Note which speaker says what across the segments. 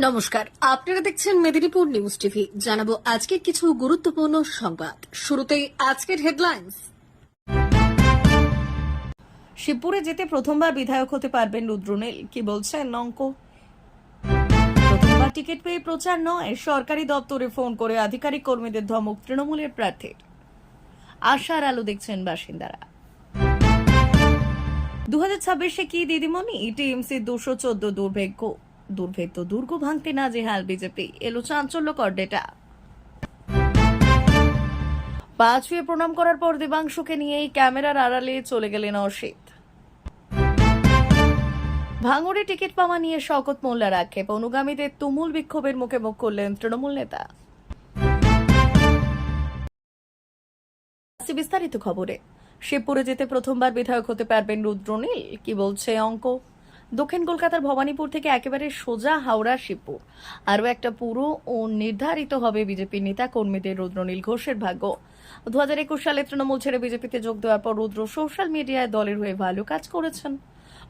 Speaker 1: নমস্কার, আপনারা দেখছেন মেদিনীপুর নিউজ টিভি। জানাবো আজকের কিছু গুরুত্বপূর্ণ সংবাদ। শুরুতেই আজকের হেডলাইন্স।
Speaker 2: শিবপুরে যেতে প্রথমবার বিধায়ক হতে পারবেন রুদ্রনীল, কি বলছেন অঙ্ক? প্রথমবার টিকিট পেয়ে প্রচার নয়, সরকারি দপ্তরে ফোন করে আধিকারিক কর্মীদের ধমক তৃণমূলের প্রার্থীর। আশার আলো দেখছেন বাসিন্দারা। 2026-এ কি দিদিমণি? টিএমসি 214 দুর্ভেদ্য দুর্গ ভাঙতে নাজেহাল বিজেপি, এলো চাঞ্চল্যকর ডেটা। পা ছুঁয়ে প্রণাম করার পর দেবাংশুকে নিয়েই ক্যামেরার আড়ালে চলে গেলেন অসিত। ভাঙড়ে টিকিট পাওয়া নিয়ে শওকত মোল্লার আক্ষেপ, অনুগামীদের তুমুল বিক্ষোভের মুখে মুখ করলেন তৃণমূল নেতা। বিস্তারিত খবরে। শিবপুরে যেতে প্রথমবার বিধায়ক হতে পারবেন রুদ্রনীল, কি বলছে অঙ্ক? দক্ষিণ কলকাতার ভবানীপুর থেকে একেবারে সোজা হাওড়া শিবপুর, আরও একটা পুরো ও নির্ধারিত হবে বিজেপি নেতা কর্মীদের রুদ্রনীল ঘোষের ভাগ্য। 2021 সালে তৃণমূল ছেড়ে বিজেপিতে যোগ দেওয়ার পর রুদ্র সোশ্যাল মিডিয়ায় দলের হয়ে ভালো কাজ করেছেন।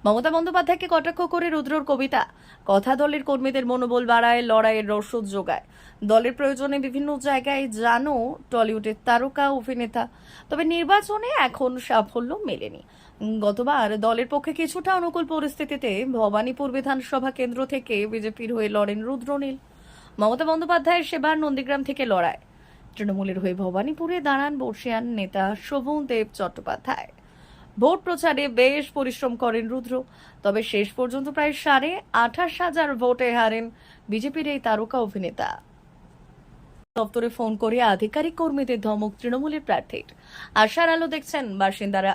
Speaker 2: মমতা বন্দ্যোপাধ্যায়কে কটাক্ষ করে রুদ্রর কবিতা কথা দলের কর্মীদের মনোবল বাড়ায়, লড়াইয়ের রসদ যোগায়। দলের প্রয়োজনে বিভিন্ন জায়গায় জানো টলিউডের তারকা অভিনেতা, তবে নির্বাচনে এখন সাফল্য মেলেনি। গতবার দলের পক্ষে কিছুটা অনুকূল পরিস্থিতিতে ভবানীপুর বিধানসভা কেন্দ্র থেকে বিজেপির হয়ে লড়েন রুদ্রনীল। মমতা বন্দ্যোপাধ্যায়ের সেবার নন্দীগ্রাম থেকে লড়ায়। তৃণমূলের হয়ে ভবানীপুরে দাঁড়ান বর্ষিয়ান নেতা শোভনদেব চট্টোপাধ্যায়। ভোট প্রচারে বেশ পরিশ্রম করেন রুদ্র, তবে শেষ পর্যন্ত প্রায় 28,500 ভোটে হারেন বিজেপির এই তারকা অভিনেতা। দপ্তরে ফোন করে আধিকারিক কর্মীদের ধমক তৃণমূলের প্রার্থীর। আশার আলো দেখছেন বাসিন্দারা।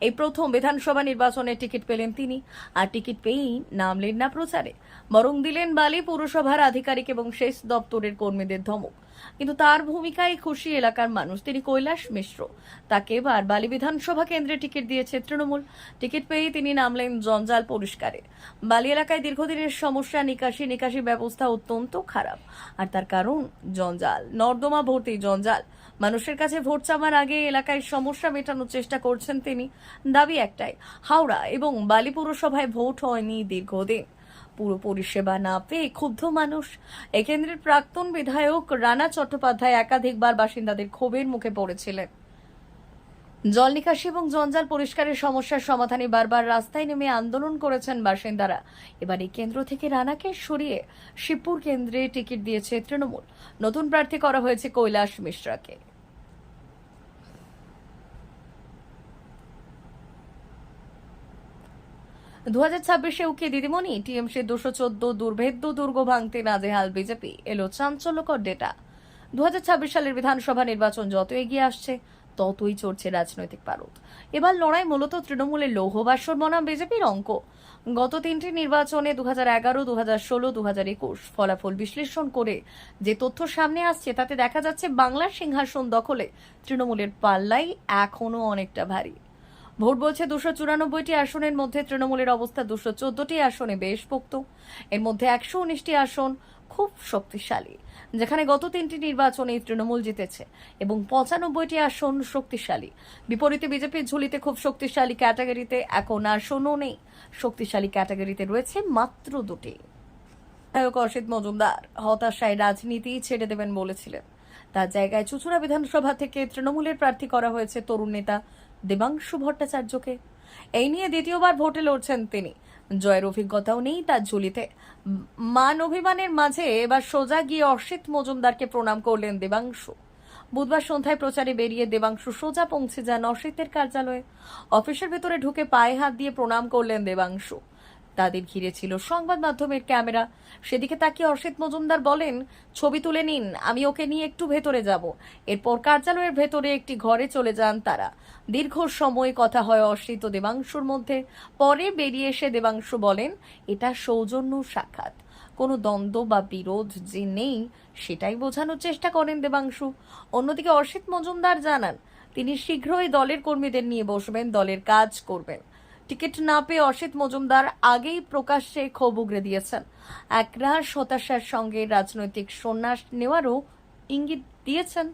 Speaker 2: এই প্রথম বিধানসভা নির্বাচনে টিকিট পেলেন তিনি, আর টিকিট পেয়েই নামলেন না প্রচারে, বরং দিলেন বালি পুরসভার আধিকারিক এবং শেষ দপ্তরের কর্মীদের ধমক। কিন্তু তার ভূমিকায় খুশি এলাকার মানুষ। তিনি কৈলাস মিশ্র, তাকে এবার বালি বিধানসভা কেন্দ্রে টিকিট দিয়েছে তৃণমূল। টিকিট পেয়েই তিনি নামলেন জঞ্জাল পরিষ্কারে। বালি এলাকায় দীর্ঘদিনের সমস্যা নিকাশি ব্যবস্থা অত্যন্ত খারাপ, আর তার কারণ জঞ্জাল, নর্দমা ভর্তি জঞ্জাল। মানুষের কাছে ভোট চাওয়ার আগে এলাকায় সমস্যা মেটানোর চেষ্টা করছেন তিনি। দাবি একটাই, হাওড়া এবং বালি পুরসভায় ভোট হয়নি দীর্ঘদিন, পুরো পরিষেবা না পেয়ে ক্ষুব্ধ মানুষ। এই কেন্দ্রের প্রাক্তন বিধায়ক রানা চট্টোপাধ্যায় একাধিকবার বাসিন্দাদের ক্ষোভের মুখে পড়েছিলেন। জল নিকাশি এবং জঞ্জাল পরিষ্কারের সমস্যার সমাধানে বারবার রাস্তায় নেমে আন্দোলন করেছেন বাসিন্দারা। এবার এই কেন্দ্র থেকে রানাকে সরিয়ে শিবপুর কেন্দ্রে টিকিট দিয়েছে তৃণমূল। নতুন প্রার্থী করা হয়েছে কৈলাস মিশ্রাকে। 2026-এও কি দিদিমণি? টিএমসি 214 দুর্ভেদ্য দুর্গ ভাঙতে নাজেহাল বিজেপি, এলো চাঞ্চল্যকর ডেটা। 2026 সালের বিধানসভা নির্বাচন যত এগিয়ে আসছে ততই চড়ছে রাজনৈতিক পারদ। এবার লড়াই মূলত তৃণমূলের লৌহবাসর বনাম বিজেপির অঙ্ক। গত তিনটি নির্বাচনে 2011, 2016, 2021 ফলাফল বিশ্লেষণ করে যে তথ্য সামনে আসছে তাতে দেখা যাচ্ছে বাংলার সিংহাসন দখলে তৃণমূলের পাল্লাই এখনো অনেকটা ভারী। ভোট বলছে 294টি আসনের মধ্যে তৃণমূলের অবস্থা 214টি আসনে বেশ পোক্ত। এর মধ্যে 119টি আসন খুব শক্তিশালী, যেখানে গত তিনটি নির্বাচনে তৃণমূল জিতেছে, এবং 95টি আসন শক্তিশালী। বিপরীতে বিজেপির ঝুলিতে খুব শক্তিশালী ক্যাটাগরিতে এখন আসনও নেই। শক্তিশালী ক্যাটাগরিতে রয়েছে মাত্র 2টি। বিধায়ক অসিত মজুমদার হতাশায় রাজনীতি ছেড়ে দেবেন বলেছিলেন। তার জায়গায় চুঁচুড়া বিধানসভা থেকে তৃণমূলের প্রার্থী করা হয়েছে তরুণ নেতা দেবাংশু ভট্টাচার্যকে। এই নিয়ে দ্বিতীয়বার ভোটে লড়ছেন তিনি। জয়ের অভিজ্ঞতাও নেই তার ঝুলিতে। মান অভিমানের মাঝে এবার সোজা গিয়ে অসিত মজুমদারকে প্রণাম করলেন দেবাংশু। বুধবার সন্ধ্যায় প্রচারে বেরিয়ে দেবাংশু সোজা পৌঁছে যান অসিতের কার্যালয়ে। অফিসের ভেতরে ঢুকে পায়ে হাত দিয়ে প্রণাম করলেন দেবাংশু। তাদের ঘিরে ছিল সংবাদ মাধ্যমের ক্যামেরা। সেদিকে তাকিয়ে অসিত মজুমদার বলেন, ছবি তুলে নিন, আমি ওকে নিয়ে একটু ভেতরে যাব। এরপর কার্যালয়ের ভেতরে একটি ঘরে চলে যান তারা। দীর্ঘ সময় কথা হয় অসিত ও দেবাংশুর মধ্যে। পরে বেরিয়ে এসে দেবাংশু বলেন, এটা সৌজন্য সাক্ষাৎ, কোনো দ্বন্দ্ব বা বিরোধ যে নেই সেটাই বোঝানোর চেষ্টা করেন দেবাংশু। অন্যদিকে অসিত মজুমদার জানান, তিনি শীঘ্রই দলের কর্মীদের নিয়ে বসবেন, দলের কাজ করবেন। টিকিট না পেয়ে অসিত মজুমদার আগেই প্রকাশ্যে ক্ষোভ উগরে দিয়েছেন। একরাশ হতাশার সঙ্গে রাজনৈতিক সন্ন্যাস নেওয়ারও ইঙ্গিত দিয়েছেন।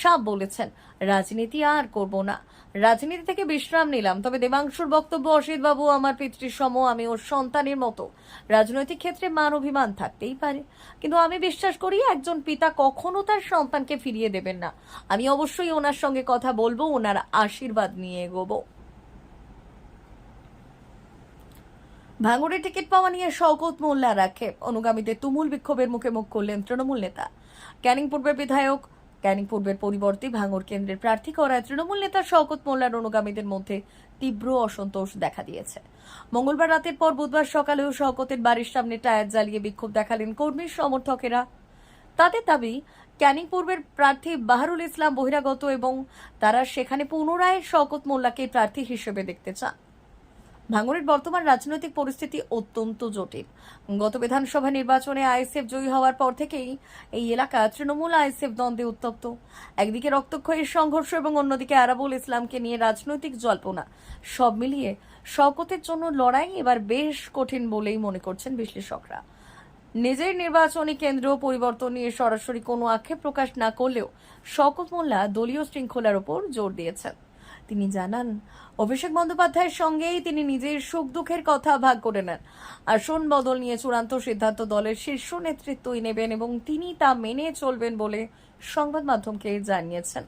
Speaker 2: সাপ বলেছেন, রাজনীতি আর করব না, রাজনীতি থেকে বিশ্রাম নিলাম। তবে দেবাংশুর বক্তব্য, অসিত বাবু আমার পিতৃ সম, আমি ওর সন্তানের মতো। রাজনৈতিক ক্ষেত্রে মান অভিমান থাকতেই পারে, কিন্তু আমি বিশ্বাস করি একজন পিতা কখনো তার সন্তানকে ফিরিয়ে দেবেন না। আমি অবশ্যই ওনার সঙ্গে কথা বলবো, ওনার আশীর্বাদ নিয়ে এগোবো। ভাঙড়ে টিকিট পাওয়া নিয়ে শওকত মোল্লার আক্ষেপ, অনুগামীদের তুমুল বিক্ষোভের মুখে মুখ করলেন তৃণমূল নেতা। ক্যানিং পূর্বের বিধায়ক ক্যানিং পূর্বের পরিবর্তে ভাঙড় কেন্দ্রের প্রার্থী করায় তৃণমূল নেতা শওকত মোল্লার অনুগামীদের মধ্যে তীব্র অসন্তোষ দেখা দিয়েছে। মঙ্গলবার রাতের পর বুধবার সকালেও শওকতের বাড়ির সামনে টায়ার জ্বালিয়ে বিক্ষোভ দেখালেন কর্মী সমর্থকেরা। তাদের দাবি, ক্যানিং পূর্বের প্রার্থী বাহারুল ইসলাম বহিরাগত এবং তারা সেখানে পুনরায় শওকত মোল্লাকে প্রার্থী হিসেবে দেখতে চান। ভাঙড়ের বর্তমান রাজনৈতিক পরিস্থিতি অত্যন্ত জটিল। গত বিধানসভা নির্বাচনে আইএসএফ জয়ী হওয়ার পর থেকেই এই এলাকা তৃণমূল আইএসএফ দ্বন্দ্বে উত্তপ্ত। একদিকে রক্তক্ষয়ীর সংঘর্ষ এবং অন্যদিকে আরাবুল ইসলামকে নিয়ে রাজনৈতিক জল্পনা। সব মিলিয়ে শওকতের জন্য লড়াই এবার বেশ কঠিন বলেই মনে করছেন বিশ্লেষকরা। নিজের নির্বাচনী কেন্দ্র পরিবর্তন নিয়ে সরাসরি কোনো আক্ষেপ প্রকাশ না করলেও শওকত মোল্লা দলীয় শৃঙ্খলার উপর জোর দিয়েছেন। তিনি জানান, অভিষেক বন্দ্যোপাধ্যায়ের সঙ্গেই তিনি নিজের সুখ দুঃখের কথা ভাগ করে নেন। আসন বদল নিয়ে চূড়ান্ত সিদ্ধান্ত দলের শীর্ষ নেতৃত্বই নেবেন এবং তিনি তা মেনে চলবেন বলে সংবাদ মাধ্যমকে জানিয়েছেন।